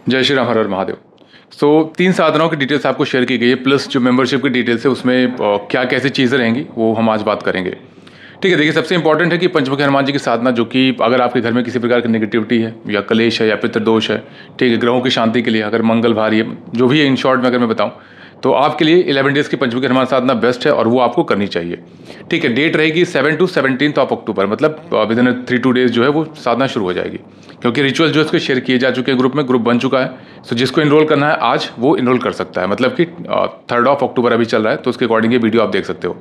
जय श्री राम, हर हर महादेव। सो 3 साधनाओं की डिटेल्स आपको शेयर की गई है, प्लस जो मेंबरशिप की डिटेल्स है उसमें क्या कैसी चीज़ें रहेंगी वो हम आज बात करेंगे। ठीक है, देखिए सबसे इंपॉर्टेंट है कि पंचमुखी हनुमान जी की साधना, जो कि अगर आपके घर में किसी प्रकार की नेगेटिविटी है या कलेश है या पितृदोष है, ठीक है, ग्रहों की शांति के लिए, अगर मंगल भारी है, जो भी है, इन शॉर्ट में अगर मैं बताऊं तो आपके लिए 11 डेज़ की पंचमुखी हनुमान साधना बेस्ट है और वो आपको करनी चाहिए। ठीक है, डेट रहेगी 7 to 17 ऑफ अक्टूबर, मतलब विद इन 3-2 डेज जो है वो साधना शुरू हो जाएगी, क्योंकि रिचुअल जो है उसके शेयर किए जा चुके हैं ग्रुप में, ग्रुप बन चुका है। सो जिसको इनरोल करना है आज वो इनरोल कर सकता है, मतलब कि 3 ऑफ अक्टूबर अभी चल रहा है, तो उसके अकॉर्डिंग ये वीडियो आप देख सकते हो।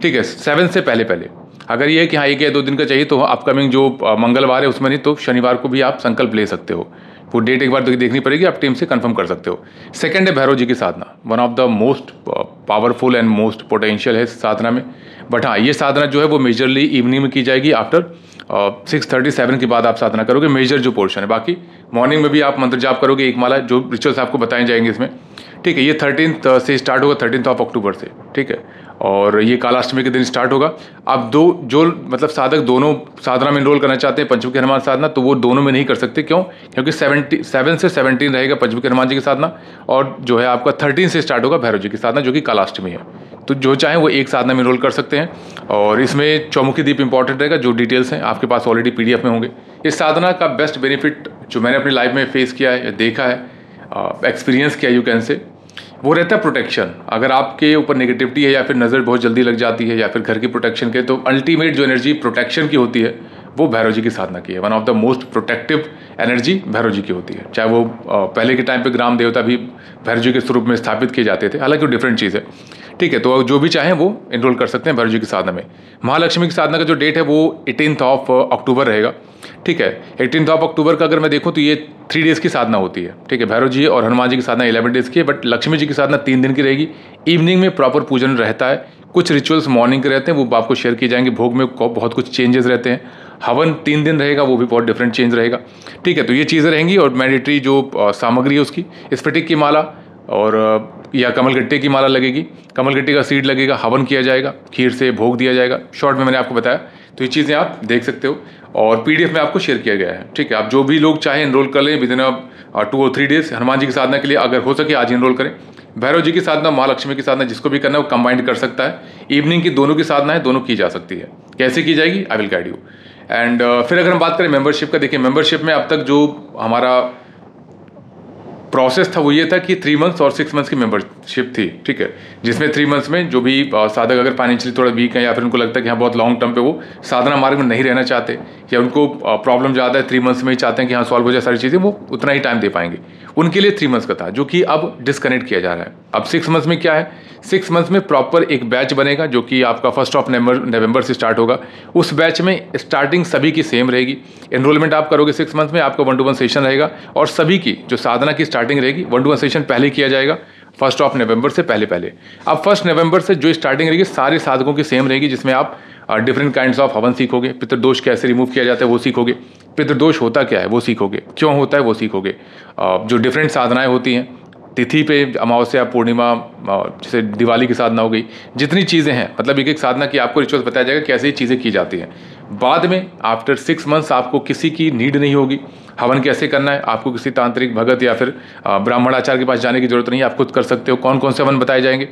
ठीक है, 7 से पहले पहले अगर ये है कि हाँ 1 या 2 दिन का चाहिए तो अपकमिंग जो मंगलवार है उसमें नहीं, तो शनिवार को भी आप संकल्प ले सकते हो। वो डेट एक बार तो देखनी पड़ेगी, आप टीम से कंफर्म कर सकते हो। सेकंड है भैरव जी की साधना, one of the most powerful and most potential है इस साधना में। बट हाँ, ये साधना जो है वो मेजरली इवनिंग में की जाएगी, आफ्टर 6:37 के बाद आप साधना करोगे, मेजर जो पोर्शन है। बाकी मॉर्निंग में भी आप मंत्र जाप करोगे, एक माला, जो रिचुअल्स आपको बताए जाएंगे इसमें। ठीक है, ये 13 से स्टार्ट होगा, 13 ऑफ अक्टूबर से। ठीक है, और ये कालाष्टमी के दिन स्टार्ट होगा। आप दो जो मतलब साधक दोनों साधना में इनरोल करना चाहते हैं पंचमुखी हनुमान साधना, तो वो दोनों में नहीं कर सकते। क्यों? क्योंकि 7 से 17 रहेगा पंचमुखी हनुमान जी की साधना, और जो है आपका 13 से स्टार्ट होगा भैरव जी की साधना, जो कि कालाष्टमी है। तो जो चाहें वो एक साधना में इनरोल कर सकते हैं। और इसमें चौमुखी दीप इंपॉर्टेंट रहेगा, जो डिटेल्स हैं आपके पास ऑलरेडी PDF में होंगे। इस साधना का बेस्ट बेनिफिट जो मैंने अपनी लाइफ में फेस किया है या देखा है, एक्सपीरियंस किया यू कैन से, वो रहता है प्रोटेक्शन। अगर आपके ऊपर नेगेटिविटी है या फिर नज़र बहुत जल्दी लग जाती है या फिर घर की प्रोटेक्शन के, तो अल्टीमेट जो एनर्जी प्रोटेक्शन की होती है वो भैरव जी की साधना की है। One of the most protective energy Bhairav ji की होती है। चाहे वो पहले के टाइम पे ग्राम देवता भी भैरव जी के स्वरूप में स्थापित किए जाते थे, हालांकि वो डिफरेंट चीज़ है। ठीक है, तो जो भी चाहें वो इनरोल कर सकते हैं भैरव जी की साधना में। महालक्ष्मी की साधना का जो डेट है वो 18 ऑफ अक्टूबर रहेगा। ठीक है, 18 ऑफ अक्टूबर का अगर मैं देखूं तो ये 3 डेज़ की साधना होती है। ठीक है, भैरव जी और हनुमान जी की साधना 11 डेज़ की है, बट लक्ष्मी जी की साधना 3 दिन की रहेगी। इवनिंग में प्रॉपर पूजन रहता है, कुछ रिचुअल्स मॉर्निंग के रहते हैं, वो आपको शेयर किए जाएंगे। भोग में बहुत कुछ चेंजेस रहते हैं। हवन 3 दिन रहेगा, वो भी बहुत डिफरेंट चेंज रहेगा। ठीक है, तो ये चीज़ें रहेंगी। और मैंडेटरी जो सामग्री है उसकी, स्फटिक की माला और या कमलगट्टे की माला लगेगी, कमलगट्टे का सीड लगेगा, हवन किया जाएगा, खीर से भोग दिया जाएगा। शॉर्ट में मैंने आपको बताया, तो ये चीज़ें आप देख सकते हो और PDF में आपको शेयर किया गया है। ठीक है, आप जो भी लोग चाहें इनरोल कर लें विद इन 2 और 3 डेज। हनुमान जी की साधना के लिए अगर हो सके आज इनरोल करें। भैरव जी की साधना, महालक्ष्मी की साधना, जिसको भी करना है वो कंबाइंड कर सकता है। इवनिंग की दोनों की साधना है, दोनों की जा सकती है। कैसे की जाएगी, I will guide you. And फिर अगर हम बात करें मेंबरशिप का, देखिए मेंबरशिप में अब तक जो हमारा प्रोसेस था वो ये था कि 3 मंथ्स और 6 मंथ्स की मेंबरशिप थी। ठीक है, जिसमें 3 मंथ्स में जो भी साधक अगर फाइनेंशियली थोड़ा वीक है या फिर उनको लगता है कि हाँ बहुत लॉन्ग टर्म पे वो साधना मार्ग में नहीं रहना चाहते, या उनको प्रॉब्लम ज़्यादा है, 3 मंथ्स में ही चाहते हैं कि हाँ सॉल्व हो जाए सारी चीज़ें, वो उतना ही टाइम दे पाएंगे। उनके लिए 3 मंथ्स का था, जो कि अब डिस्कनेक्ट किया जा रहा है। अब 6 मंथ्स में क्या है, 6 मंथ्स में प्रॉपर एक बैच बनेगा, जो कि आपका 1 ऑफ नवंबर से स्टार्ट होगा। उस बैच में स्टार्टिंग सभी की सेम रहेगी। एनरोलमेंट आप करोगे 6 मंथ्स में, आपका 1-to-1 सेशन रहेगा, और सभी की जो साधना की स्टार्टिंग रहेगी 1-to-1 सेशन पहले किया जाएगा, 1 ऑफ नवंबर से पहले पहले। अब 1 नवंबर से जो स्टार्टिंग रहेगी सारे साधकों की सेम रहेगी, जिसमें आप डिफरेंट काइंड्स ऑफ हवन सीखोगे, पितृदोष कैसे रिमूव किया जाता है वो सीखोगे, पितृदोष होता क्या है वो सीखोगे, क्यों होता है वो सीखोगे, जो डिफरेंट साधनाएं होती हैं तिथि पे, अमावस्या, पूर्णिमा, जैसे दिवाली की साधना हो गई, जितनी चीज़ें हैं, मतलब एक साधना की आपको रिचुअल्स बताया जाएगा कैसे ये चीज़ें की जाती हैं। बाद में आफ्टर 6 मंथ्स आपको किसी की नीड नहीं होगी। हवन कैसे करना है, आपको किसी तांत्रिक भगत या फिर ब्राह्मण आचार्य के पास जाने की जरूरत नहीं है, आप खुद कर सकते हो। कौन कौन से हवन बताए जाएंगे,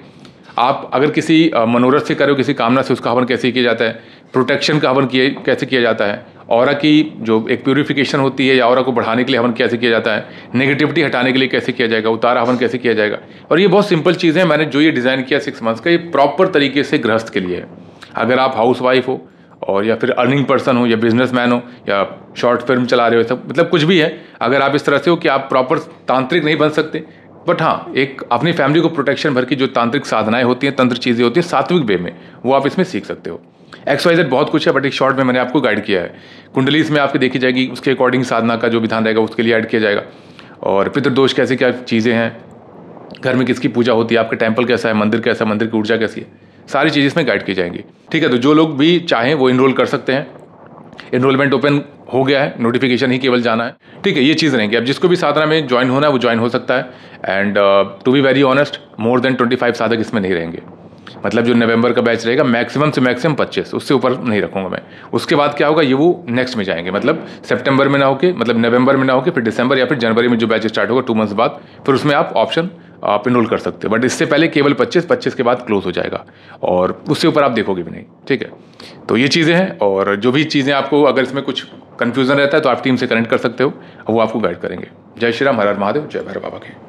आप अगर किसी मनोरथ से करो, किसी कामना से, उसका हवन कैसे किया जाता है, प्रोटेक्शन का हवन कैसे किया जाता है, ऑरा की जो एक प्यूरिफिकेशन होती है या ऑरा को बढ़ाने के लिए हवन कैसे किया जाता है, नेगेटिविटी हटाने के लिए कैसे किया जाएगा, उतारा हवन कैसे किया जाएगा। और ये बहुत सिंपल चीज़ें हैं। मैंने जो ये डिज़ाइन किया 6 मंथ्स का, ये प्रॉपर तरीके से गृहस्थ के लिए है। अगर आप हाउस वाइफ हो और या फिर अर्निंग पर्सन हो या बिजनेसमैन हो या शॉर्ट फिल्म चला रहे हो, सब मतलब कुछ भी है, अगर आप इस तरह से हो कि आप प्रॉपर तांत्रिक नहीं बन सकते, बट हाँ एक अपनी फैमिली को प्रोटेक्शन भर की जो तांत्रिक साधनाएं होती हैं, तंत्र चीज़ें होती हैं सात्विक वे में, वो आप इसमें सीख सकते हो। XYZ बहुत कुछ है, बट एक शॉर्ट में मैंने आपको गाइड किया है। कुंडली इसमें आपकी देखी जाएगी, उसके अकॉर्डिंग साधना का जो विधान रहेगा उसके लिए ऐड किया जाएगा। और पितृदोष कैसे क्या चीज़ें हैं, घर में किसकी पूजा होती है, आपका टेम्पल कैसा है, मंदिर कैसा है, मंदिर की ऊर्जा कैसी है, सारी चीज़ें इसमें गाइड की जाएंगी। ठीक है, तो जो लोग भी चाहें वो इनरोल कर सकते हैं। एनरोलमेंट ओपन हो गया है, नोटिफिकेशन ही केवल जाना है। ठीक है, ये चीज़ रहेंगी। अब जिसको भी साधना में ज्वाइन होना है वो ज्वाइन हो सकता है। And to be very honest, more than 25 साधक इसमें नहीं रहेंगे। मतलब जो नवंबर का बैच रहेगा मैक्सिमम से मैक्सिमम 25, उससे ऊपर नहीं रखूँगा मैं। उसके बाद क्या होगा, ये वो नेक्स्ट में जाएंगे, मतलब सितंबर में ना होके, मतलब नवंबर में ना होके फिर दिसंबर या फिर जनवरी में जो बैच स्टार्ट होगा 2 मंथ्स बाद, फिर उसमें आप ऑप्शन आप इनरोल कर सकते हो। बट इससे पहले केवल 25 के बाद क्लोज हो जाएगा और उससे ऊपर आप देखोगे भी नहीं। ठीक है, तो ये चीज़ें हैं, और जो भी चीज़ें आपको अगर इसमें कुछ कन्फ्यूज़न रहता है तो आप टीम से कनेक्ट कर सकते हो, वो आपको गाइड करेंगे। जय श्री राम, हर हर महादेव, जय भैरव बाबा के।